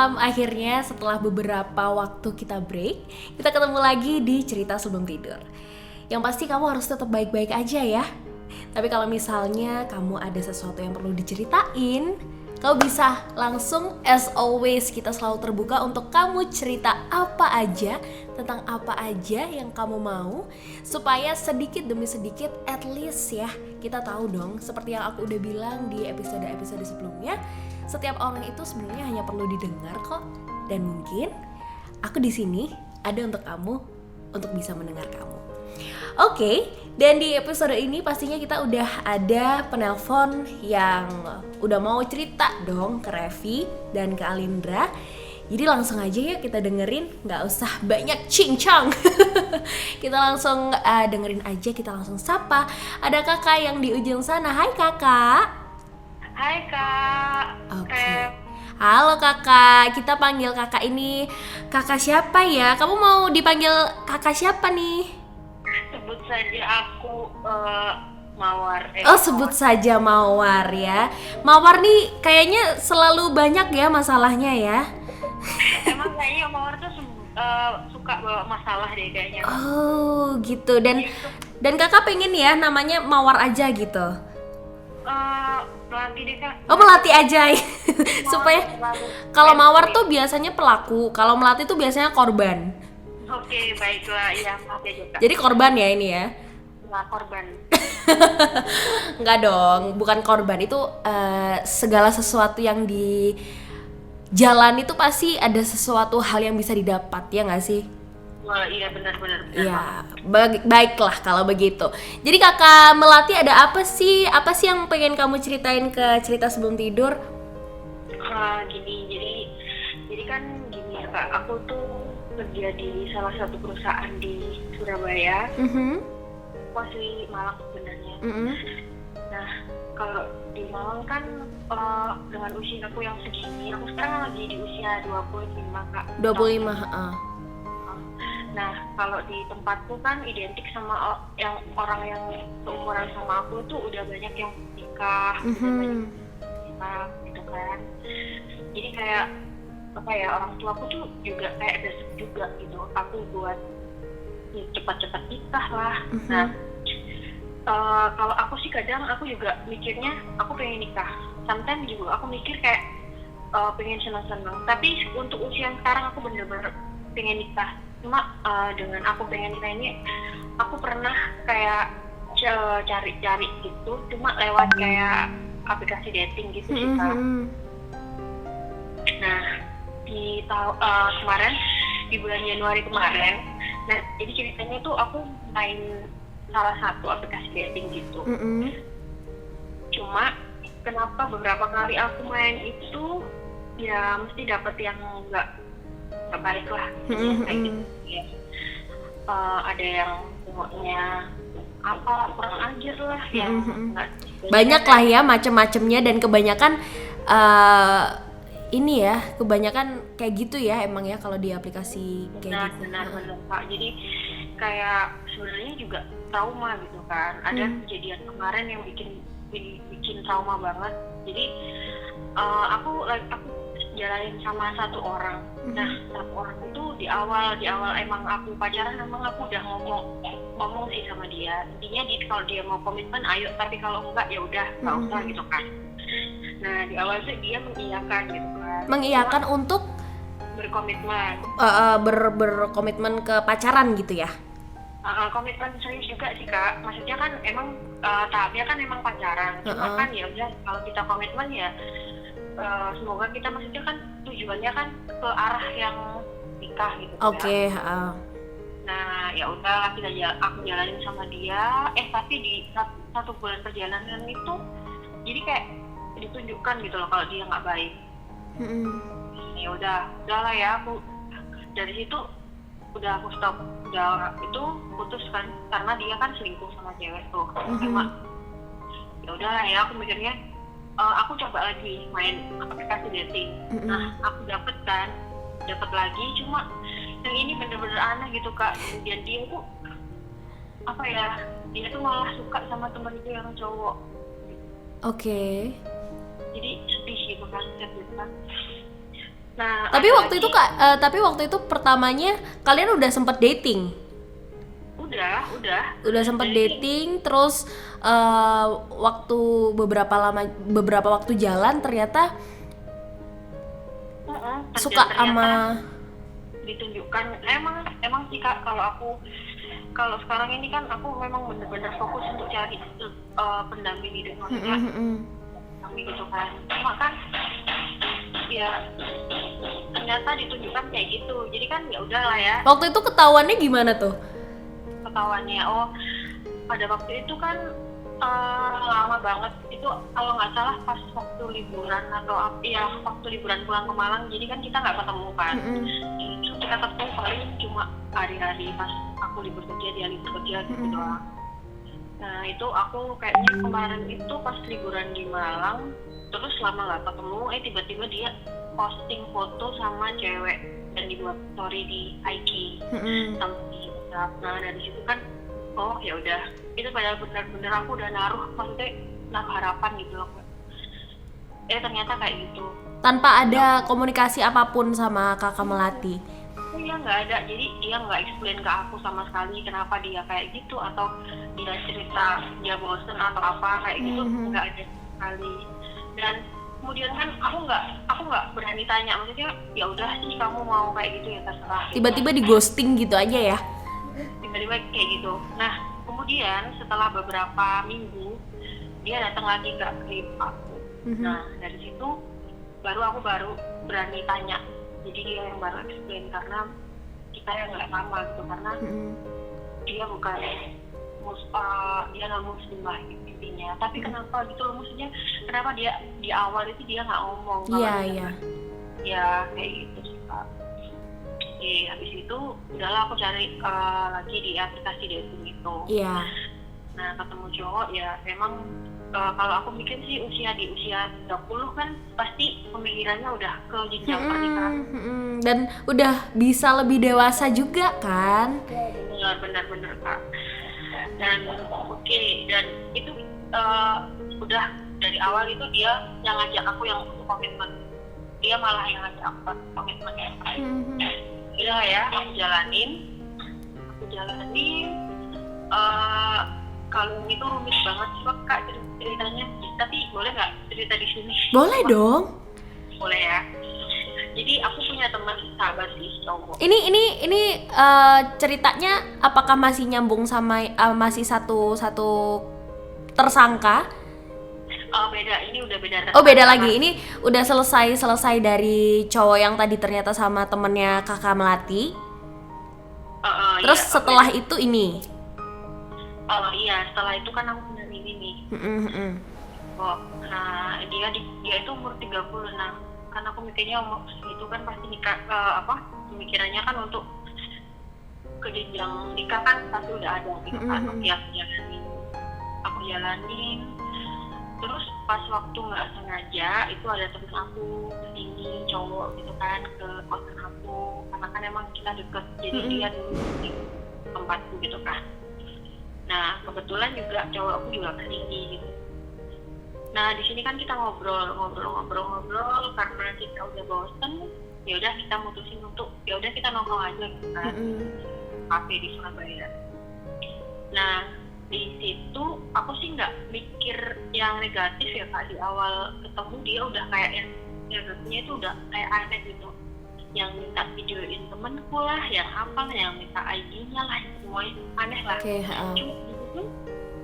malam, akhirnya setelah beberapa waktu kita break, kita ketemu lagi di Cerita Sebelum Tidur. Yang pasti kamu harus tetap baik-baik aja ya. Tapi kalau misalnya kamu ada sesuatu yang perlu diceritain, kamu bisa langsung, as always, kita selalu terbuka untuk kamu cerita apa aja, tentang apa aja yang kamu mau, supaya sedikit demi sedikit, at least ya, kita tahu dong, seperti yang aku udah bilang di episode-episode sebelumnya, setiap orang itu sebenarnya hanya perlu didengar kok. Dan mungkin aku di sini ada untuk kamu, untuk bisa mendengar kamu. Oke, dan di episode ini pastinya kita udah ada penelpon yang udah mau cerita dong ke Revi dan ke Alindra. Jadi langsung aja ya kita dengerin, gak usah banyak cincang. Kita langsung dengerin aja, kita langsung sapa. Ada kakak yang di ujung sana. Hai kakak. Hai kak. Oke. Halo kakak, kita panggil kakak ini kakak siapa ya? Kamu mau dipanggil kakak siapa nih? Sebut saja aku Mawar. Sebut saja Mawar ya. Mawar nih kayaknya selalu banyak ya masalahnya ya. Emang kayaknya Mawar tuh suka bawa masalah deh kayaknya. Oh gitu. Dan kakak pengen ya namanya Mawar aja gitu. Melatih deh kak. Oh melatih aja. Supaya kalau Mawar tuh biasanya pelaku, kalau melatih tuh biasanya korban. Oke, baiklah, ya maaf ya juga. Jadi korban ya ini ya? Nah, korban. Enggak dong, bukan korban. Itu segala sesuatu yang di jalan itu pasti ada sesuatu hal yang bisa didapat, ya nggak sih? Wah, iya benar-benar. Ya, baiklah kalau begitu. Jadi kakak Melati ada apa sih? Apa sih yang pengen kamu ceritain ke Cerita Sebelum Tidur? Jadi kan gini ya kak, aku tuh kerja di salah satu perusahaan di Surabaya. Masih Malang sebenarnya. Nah, kalau di Malang kan dengan usia aku yang segini, aku sekarang lagi di usia 25 kak. 25, Nah, kalau di tempatku kan identik sama orang yang seumuran sama aku tuh udah banyak yang nikah, udah banyak nikah gitu kan. Jadi kayak apa ya, orang tua aku tuh juga kayak desek juga gitu aku buat ya, cepat-cepat nikah lah. Nah, kalau aku sih kadang aku juga mikirnya aku pengen nikah. Sometimes juga aku mikir kayak pengen senang-senang. Tapi untuk usia sekarang aku bener-bener pengen nikah. Cuma dengan aku pengen nikah ini, aku pernah kayak cari-cari gitu, cuma lewat kayak aplikasi dating gitu sih kak. Nah, di kemarin di bulan Januari kemarin, nah jadi ceritanya tuh aku main salah satu aplikasi dating gitu. Cuma kenapa beberapa kali aku main itu ya mesti dapet yang nggak baik lah, kayak gitu ya. Ada yang umurnya apa kurang ajar lah, yang banyak lah ya macem-macemnya, dan kebanyakan ini ya, kebanyakan kayak gitu ya emang ya kalau di aplikasi kayak gitu. Benar Pak. Jadi kayak sebenarnya juga trauma gitu kan. Ada kejadian kemarin yang bikin trauma banget. Jadi aku jalanin sama satu orang. Nah, satu orang itu di awal emang aku pacaran, emang aku udah ngomong sih sama dia. Intinya kalau dia mau komitmen ayo, tapi kalau enggak ya udah nggak usah gitu kan. Nah, di awal sih dia mengiyakan gitu kan. Mengiyakan untuk berkomitmen. Berkomitmen ke pacaran gitu ya? Komitmen serius juga sih kak. Maksudnya kan emang tahapnya kan emang pacaran. Cuma kan ya udah kalau kita komitmen ya semoga kita, maksudnya kan tujuannya kan ke arah yang nikah gitu. Oke. Nah ya udah aku jalanin sama dia. Tapi di satu bulan perjalanan itu jadi kayak ditunjukkan gitu loh kalau dia nggak baik. Ya udahlah ya, aku dari situ udah aku stop, udah itu putus kan, karena dia kan selingkuh sama cewek tuh. Cuma ya udahlah ya, aku mikirnya aku coba lagi main aplikasi dating. Nah aku dapet lagi, cuma yang ini bener-bener aneh gitu kak. Kemudian dia tuh apa ya, dia tuh malah suka sama teman itu yang cowok. Jadi sedih gitu kan. Nah, Tapi ada waktu lagi, itu tapi waktu itu pertamanya kalian udah sempet dating? udah Sempet Jadi, dating, terus waktu beberapa waktu jalan ternyata suka ternyata sama. ditunjukkan. Emang sih Kak, kalau sekarang ini kan aku memang bener-bener fokus untuk cari pendamping hidup, maksudnya kami gitu kan. Cuma kan ya ternyata ditunjukkan kayak gitu, jadi kan ya udahlah ya. Waktu itu ketahuannya gimana tuh? Ketahuannya, pada waktu itu kan lama banget itu, kalau nggak salah pas waktu liburan atau ya waktu liburan pulang ke Malang, jadi kan kita nggak ketemu kan. Itu kita ketemu paling cuma hari-hari pas aku libur kerja, dia libur kerja gitu doang. Nah itu aku kayaknya kemarin itu pas liburan di Malang, terus lama nggak ketemu, tiba-tiba dia posting foto sama cewek dan dibuat story di IG sama di WhatsApp. Nah dari situ kan, oh ya udah, itu padahal benar-benar aku udah naruh harapan gitu loh. Ternyata kayak gitu. Tanpa ada komunikasi apapun sama kakak Melati? Iya nggak ada, jadi dia nggak explain ke aku sama sekali kenapa dia kayak gitu, atau dia cerita dia bosen atau apa kayak gitu, nggak ada sekali. Dan kemudian kan aku nggak berani tanya, maksudnya ya udah sih kamu mau kayak gitu ya terserah. Tiba-tiba di ghosting gitu aja ya? Tiba-tiba kayak gitu. Nah kemudian setelah beberapa minggu dia datang lagi ke klip aku. Nah dari situ aku baru berani tanya, jadi dia yang baru explain, karena kita yang nggak sama gitu, karena dia bukan dia nggak muslim lah intinya, tapi kenapa gitu loh, maksudnya kenapa dia di awal itu dia nggak ngomong. Iya. Ya kayak gitu sih Kak. Habis itu udahlah aku cari lagi di aplikasi dating itu. Iya. Nah ketemu cowok ya memang kalau aku mikir sih di usia 20 kan pasti pemikirannya udah ke jenjang pernikahan. Dan udah bisa lebih dewasa juga kan? Benar Kak. Dan dan itu udah dari awal itu dia yang ngajak aku yang untuk komitmen. Dia malah yang ngajak aku komitmen ya. Udah ya, aku jalanin. Kalau itu rumit banget sih Kak ceritanya, tapi boleh nggak cerita di sini? Boleh dong. Boleh ya. Jadi aku punya teman sahabat sih cowok. Ini ceritanya apakah masih nyambung sama masih satu tersangka? Beda, ini udah beda. Oh beda lagi, ini udah selesai dari cowok yang tadi ternyata sama temennya kakak Melati. Terus iya, setelah itu ini. Iya, setelah itu kan aku punya ini nih. Nah dia itu umur 30. Nah kan aku mikirnya umur itu kan pasti nikah, pemikirannya kan untuk ke jenjang nikah kan pasti udah ada gitu kan. Aku jalanin. Terus pas waktu nggak sengaja itu ada temen aku kesini cowok gitu kan ke kosan aku, karena kan emang kita deket, jadi dia dulu di tempatku gitu kan. Nah kebetulan juga cowok aku juga kesini gitu. Nah di sini kan kita ngobrol karena kita udah bosen, ya udah kita mutusin untuk ya udah kita nongkrong aja gitu kan, kafe di Surabaya. Nah di situ aku sih nggak mikir yang negatif ya Kak. Di awal ketemu dia udah kayak yang negatifnya itu udah kayak aneh gitu, yang minta videoin temenku lah, yang apa lah, yang minta ID-nya lah, semuanya aneh lah. Cuma di situ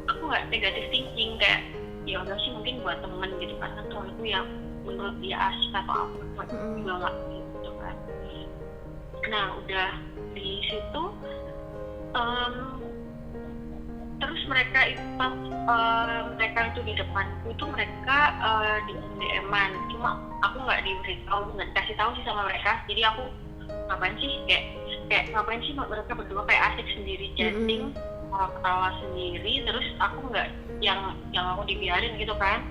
aku nggak negatif thinking, kayak ya udah sih mungkin buat temen gitu kan, atau itu yang menurut dia asik atau apa juga nggak gitu kan. Nah udah di situ terus mereka itu di depanku itu mereka di DM-an, cuma aku nggak dikasih tahu sih sama mereka. Jadi aku ngapain sih kayak ngapain sih mereka berdua kayak asik sendiri chatting, ketawa sendiri, terus aku nggak yang aku dibiarin gitu kan.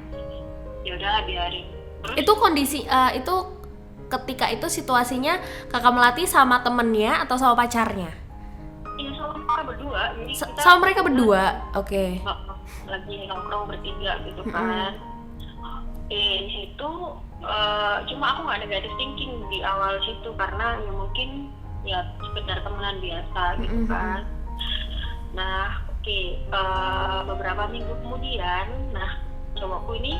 Ya udahlah biarin. Terus Itu kondisi itu ketika itu situasinya kakak Melati sama temennya atau sama pacarnya? Iya sama mereka berdua. Jadi kita Sama mereka berdua, oke. lagi nongkrong bertiga gitu kan. Di situ cuma aku nggak negative thinking di awal situ karena ya mungkin ya sekedar temenan biasa gitu kan. Nah oke, beberapa minggu kemudian, nah cowokku ini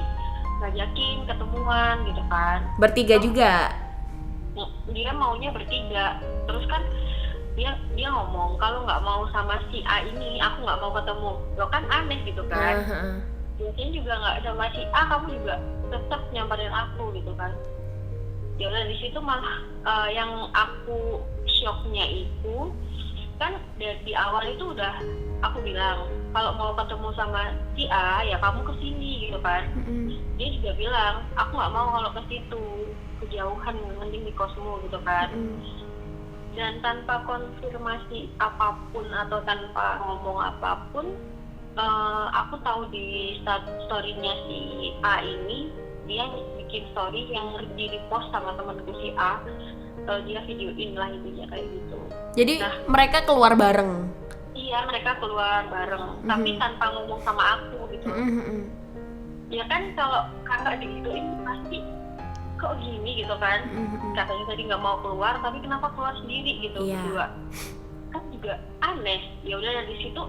ngajakin ketemuan gitu kan. Bertiga juga? Dia maunya bertiga, terus kan dia ngomong kalau nggak mau sama si A ini aku nggak mau ketemu. Lo kan aneh gitu kan. Biasanya juga nggak sama si A kamu juga tetap nyamperin aku gitu kan. Ya udah di situ malah yang aku shocknya itu kan di awal itu udah aku bilang kalau mau ketemu sama si A ya kamu kesini gitu kan. Dia juga bilang aku nggak mau kalau ke situ, kejauhan, mending di kosmu gitu kan. Dan tanpa konfirmasi apapun atau tanpa ngomong apapun, aku tahu di story-nya si A ini dia bikin story yang di repost sama temanku si A. Dia videoin lah intinya kayak gitu. Jadi mereka keluar bareng? Iya, mereka keluar bareng, tapi tanpa ngomong sama aku gitu. Ya kan kalau kakak digituin pasti kok gini gitu kan. Katanya tadi nggak mau keluar, tapi kenapa keluar sendiri gitu berdua? Kan juga aneh. Ya udah dari situ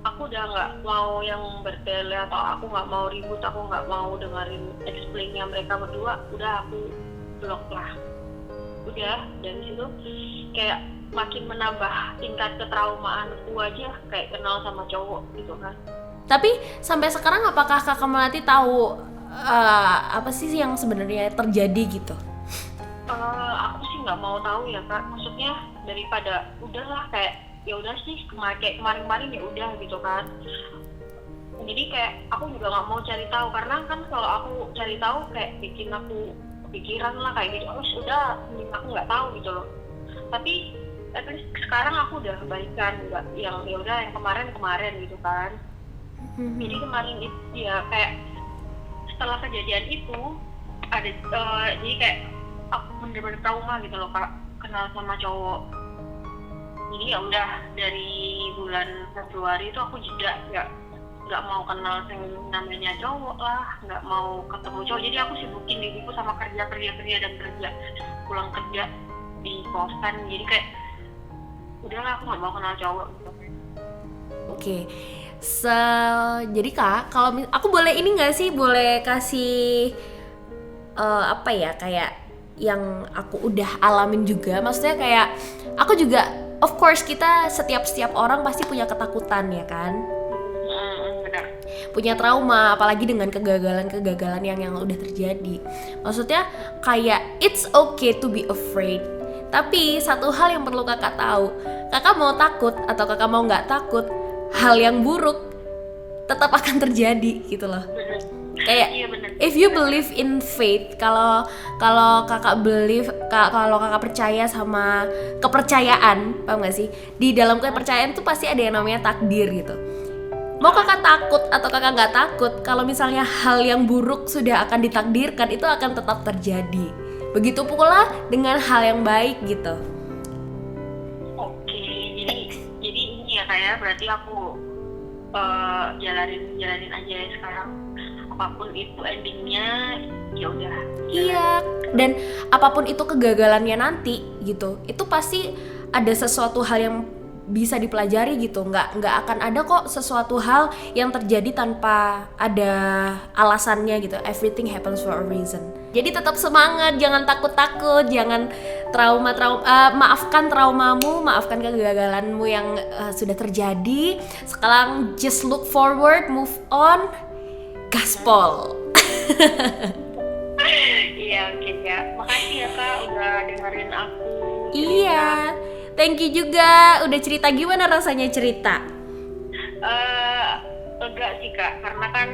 aku udah nggak mau yang bertele atau aku nggak mau ribut, aku nggak mau dengerin explain-nya mereka berdua. Udah aku blok lah. Udah dari situ kayak makin menambah tingkat ketraumaanku aja kayak kenal sama cowok gitu kan. Tapi sampai sekarang apakah Kakak Melati tahu apa sih yang sebenarnya terjadi gitu? Aku sih nggak mau tahu ya Kak. Maksudnya daripada udahlah kayak ya udah sih kayak kemarin-kemarin ya udah gitu kan. Jadi kayak aku juga nggak mau cari tahu karena kan kalau aku cari tahu kayak bikin aku pikiran lah kayak gitu. Oh sudah, aku nggak tahu gitu loh. Tapi sekarang aku udah baikan, nggak yang ya udah yang kemarin gitu kan. Jadi kemarin itu ya kayak setelah kejadian itu ada jadi kayak aku bener-bener trauma gitu loh Kak, kenal sama cowok. Jadi ya udah dari bulan Februari itu aku jeda, nggak mau kenal yang namanya cowok lah, nggak mau ketemu cowok. Jadi aku sibukin diriku sama kerja dan kerja, pulang kerja di kosan. Jadi kayak udahlah aku nggak mau kenal cowok gitu. Oke. Jadi Kak, kalau aku boleh ini nggak sih, boleh kasih apa ya, kayak yang aku udah alamin juga. Maksudnya kayak aku juga, of course kita setiap orang pasti punya ketakutan ya kan. Benar. Punya trauma, apalagi dengan kegagalan yang udah terjadi. Maksudnya kayak it's okay to be afraid. Tapi satu hal yang perlu kakak tahu, kakak mau takut atau kakak mau nggak takut, hal yang buruk tetap akan terjadi gitu loh. Kayak if you believe in fate, kalau kakak percaya sama kepercayaan, paham gak sih? Di dalam kepercayaan tuh pasti ada yang namanya takdir gitu. Mau kakak takut atau kakak nggak takut, kalau misalnya hal yang buruk sudah akan ditakdirkan, itu akan tetap terjadi. Begitu pula dengan hal yang baik gitu. Oke, jadi ini ya kayak berarti aku jalanin aja ya sekarang. Apapun itu endingnya ya udah. Iya, dan apapun itu kegagalannya nanti gitu, itu pasti ada sesuatu hal yang bisa dipelajari gitu. Nggak akan ada kok sesuatu hal yang terjadi tanpa ada alasannya gitu. Everything happens for a reason. Jadi tetap semangat, jangan takut, jangan maafkan traumamu, maafkan kegagalanmu yang sudah terjadi. Sekarang just look forward, move on, gaspol. Iya, oke ya. Makasih ya Kak udah dengerin aku. Iya. Thank you juga udah cerita. Gimana rasanya cerita? Lega sih Kak, karena kan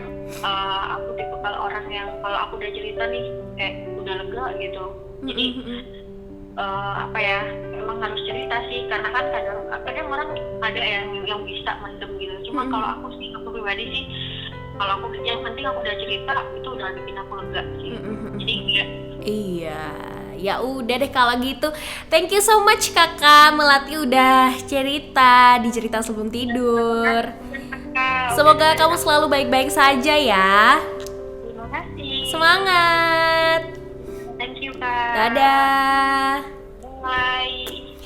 aku tipikal orang yang kalau aku udah cerita nih kayak udah lega gitu. Jadi apa ya, emang harus cerita sih, karena kan kadang orang ada yang bisa mendem gitu. Cuma kalau aku pribadi sih, kalau aku yang penting aku udah cerita itu udah bikin aku lega sih. Jadi iya. Ya udah deh kalau gitu. Thank you so much Kakak Melati udah cerita di cerita sebelum tidur. Semoga kamu selalu baik-baik saja ya. Terima kasih. Semangat. Kak. Dadah. Bye.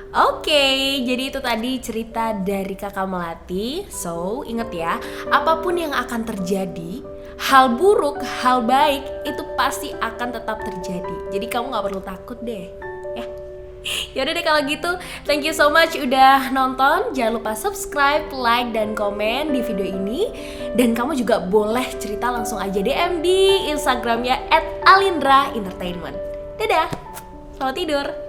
Oke, jadi itu tadi cerita dari Kakak Melati. So, inget ya, apapun yang akan terjadi, hal buruk, hal baik, itu pasti akan tetap terjadi. Jadi kamu gak perlu takut deh, ya. Yaudah deh kalau gitu, thank you so much udah nonton. Jangan lupa subscribe, like, dan komen di video ini. Dan kamu juga boleh cerita langsung aja DM di Instagramnya @alindra entertainment. Dadah, selamat tidur.